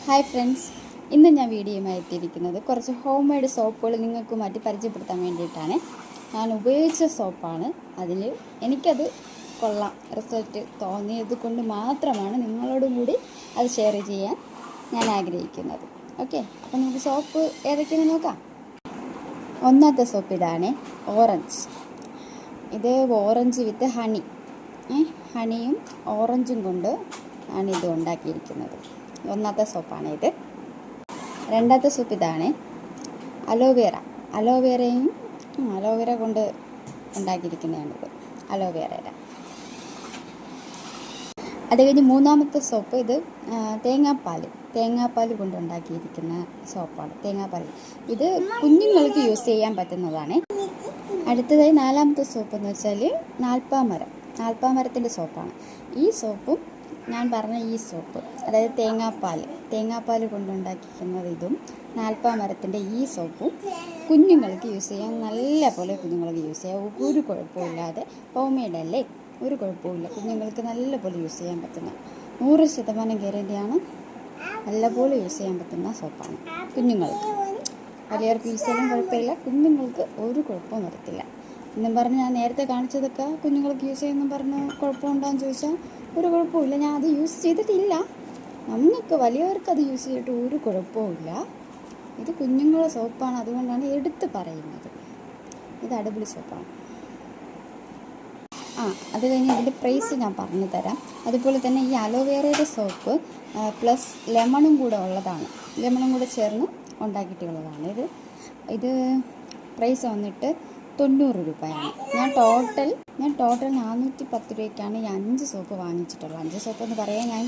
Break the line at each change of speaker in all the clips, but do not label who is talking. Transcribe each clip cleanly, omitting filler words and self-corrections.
Hi friends, ഇന്ന് ഞാൻ വീഡിയോയുമായി എത്തിയിരിക്കുന്നത് കുറച്ച് ഹോം മെയ്ഡ് സോപ്പുകൾ നിങ്ങൾക്ക് മാറ്റി പരിചയപ്പെടുത്താൻ വേണ്ടിയിട്ടാണ്. ഞാൻ ഉപയോഗിച്ച സോപ്പാണ്. എനിക്കത് കൊള്ളാം, റിസൾട്ട് തോന്നിയത് കൊണ്ട് മാത്രമാണ് നിങ്ങളോടും കൂടി അത് ഷെയർ ചെയ്യാൻ ഞാൻ ആഗ്രഹിക്കുന്നത്. ഓക്കെ, അപ്പോൾ നമുക്ക് സോപ്പ് ഏതൊക്കെയാണെന്ന് നോക്കാം. ഒന്നാമത്തെ സോപ്പ് ഇതാണ്, ഓറഞ്ച്. ഇത് ഓറഞ്ച് വിത്ത് ഹണിയും ഓറഞ്ചും കൊണ്ട് ആണ് ഇത് ഉണ്ടാക്കിയിരിക്കുന്നത്. ഒന്നാമത്തെ സോപ്പാണ് ഇത്. രണ്ടാമത്തെ സോപ്പ് ഇതാണ്, അലോവേര കൊണ്ട് ഉണ്ടാക്കിയിരിക്കുന്നതാണിത്, അലോവേറയുടെ. അത് കഴിഞ്ഞ് മൂന്നാമത്തെ സോപ്പ് ഇത് തേങ്ങാപ്പാൽ കൊണ്ട് ഉണ്ടാക്കിയിരിക്കുന്ന സോപ്പാണ്. തേങ്ങാപ്പാൽ ഇത് കുഞ്ഞുങ്ങൾക്ക് യൂസ് ചെയ്യാൻ പറ്റുന്നതാണ്. അടുത്തതായി നാലാമത്തെ സോപ്പ് എന്ന് വെച്ചാൽ നാൽപ്പാമരത്തിൻ്റെ സോപ്പാണ്. ഈ സോപ്പും ഞാൻ പറഞ്ഞ ഈ സോപ്പ്, അതായത് തേങ്ങാപ്പാൽ കൊണ്ടുണ്ടാക്കിയിരിക്കുന്നത് ഇതും നാൽപ്പാമരത്തിൻ്റെ ഈ സോപ്പും കുഞ്ഞുങ്ങൾക്ക് യൂസ് ചെയ്യാൻ നല്ലപോലെ കുഞ്ഞുങ്ങൾക്ക് യൂസ് ചെയ്യാം. ഒരു കുഴപ്പമില്ലാതെ, ഹോം മെയ്ഡ് അല്ലേ, ഒരു കുഴപ്പമില്ല, കുഞ്ഞുങ്ങൾക്ക് നല്ലപോലെ യൂസ് ചെയ്യാൻ പറ്റുന്ന 100% ഗ്യാരണ്ടിയാണ്. നല്ലപോലെ യൂസ് ചെയ്യാൻ പറ്റുന്ന സോപ്പാണ് കുഞ്ഞുങ്ങൾക്ക്. വലിയവർക്ക് യൂസ് ചെയ്യാൻ കുഴപ്പമില്ല, കുഞ്ഞുങ്ങൾക്ക് ഒരു കുഴപ്പവും വരത്തില്ല. എന്നും പറഞ്ഞ് ഞാൻ നേരത്തെ കാണിച്ചതൊക്കെ കുഞ്ഞുങ്ങൾക്ക് യൂസ് ചെയ്യുമെന്നും പറഞ്ഞ് കുഴപ്പമുണ്ടോയെന്ന് ചോദിച്ചാൽ ഒരു കുഴപ്പമില്ല. ഞാൻ അത് യൂസ് ചെയ്തിട്ടില്ല. നമുക്ക് വലിയവർക്ക് അത് യൂസ് ചെയ്തിട്ട് ഒരു കുഴപ്പമില്ല. ഇത് കുഞ്ഞുങ്ങളുടെ സോപ്പാണ്, അതുകൊണ്ടാണ് എടുത്ത് പറയുന്നത്. ഇത് അടിപൊളി സോപ്പാണ്. അത് കഴിഞ്ഞ് ഇതിൻ്റെ പ്രൈസ് ഞാൻ പറഞ്ഞു തരാം. അതുപോലെ തന്നെ ഈ അലോവേറയുടെ സോപ്പ് പ്ലസ് ലെമണും കൂടെ ചേർന്ന് ഉണ്ടാക്കിയിട്ടുള്ളതാണ്. ഇത് പ്രൈസ് വന്നിട്ട് 90 രൂപയാണ്. ഞാൻ ടോട്ടൽ 410 രൂപയ്ക്കാണ് ഈ 5 സോപ്പ് വാങ്ങിച്ചിട്ടുള്ളത്. 5 സോപ്പ് എന്ന് പറയാൻ ഞാൻ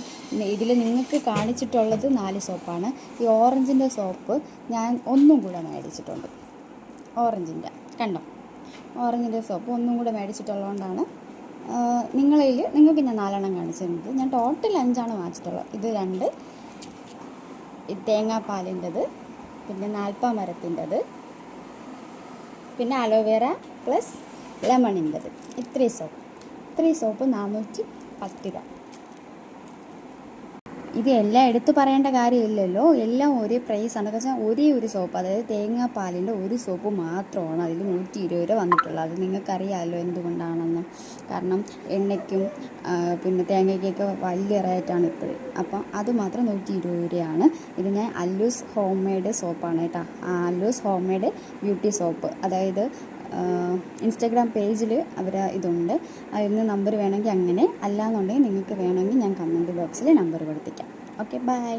ഇതിൽ നിങ്ങൾക്ക് കാണിച്ചിട്ടുള്ളത് 4 സോപ്പാണ്. ഈ ഓറഞ്ചിൻ്റെ സോപ്പ് ഞാൻ ഒന്നും കൂടെ മേടിച്ചിട്ടുണ്ട്. ഓറഞ്ചിൻ്റെ സോപ്പ് ഒന്നും കൂടെ മേടിച്ചിട്ടുള്ളതുകൊണ്ടാണ് നിങ്ങൾക്ക് ഞാൻ 4 എണ്ണം കാണിച്ചിരുന്നത്. ഞാൻ ടോട്ടൽ 5 വാങ്ങിച്ചിട്ടുള്ളത്. ഇത് 2, തേങ്ങാപ്പാലിൻ്റെത്, പിന്നെ നാൽപ്പാമരത്തിൻ്റെത്, പിന്നെ അലോവേറ പ്ലസ് ലെമണിൻ്റെത്. ഇത്രയും സോപ്പ് 410 രൂപ. ഇത് എല്ലാം എടുത്തു പറയേണ്ട കാര്യമില്ലല്ലോ, എല്ലാം ഒരേ പ്രൈസാണ്. പക്ഷേ ഒരേ ഒരു സോപ്പ്, അതായത് തേങ്ങാപ്പാലിൻ്റെ ഒരു സോപ്പ് മാത്രമാണ് അതിൽ 120 രൂപ വന്നിട്ടുള്ളത്. അത് നിങ്ങൾക്കറിയാമല്ലോ എന്തുകൊണ്ടാണെന്ന്. കാരണം എണ്ണയ്ക്കും പിന്നെ തേങ്ങയ്ക്കൊക്കെ വലിയ റേറ്റാണ് ഇപ്പോഴും. അപ്പം അത് മാത്രം 120 രൂപയാണ്. ഇത് ഞാൻ അല്ലൂസ് ഹോം മെയ്ഡ് സോപ്പാണ് കേട്ടോ. അല്ലൂസ് ഹോം മെയ്ഡ് ബ്യൂട്ടി സോപ്പ്, അതായത് ഇൻസ്റ്റാഗ്രാം പേജിൽ ഇതുണ്ട്. അതിന് നമ്പർ വേണമെങ്കിൽ അങ്ങനെ, അല്ലാന്നുണ്ടെങ്കിൽ നിങ്ങൾക്ക് വേണമെങ്കിൽ ഞാൻ കമൻറ്റ് ബോക്സിൽ നമ്പർ കൊടുത്തേക്കാം. Okay, by.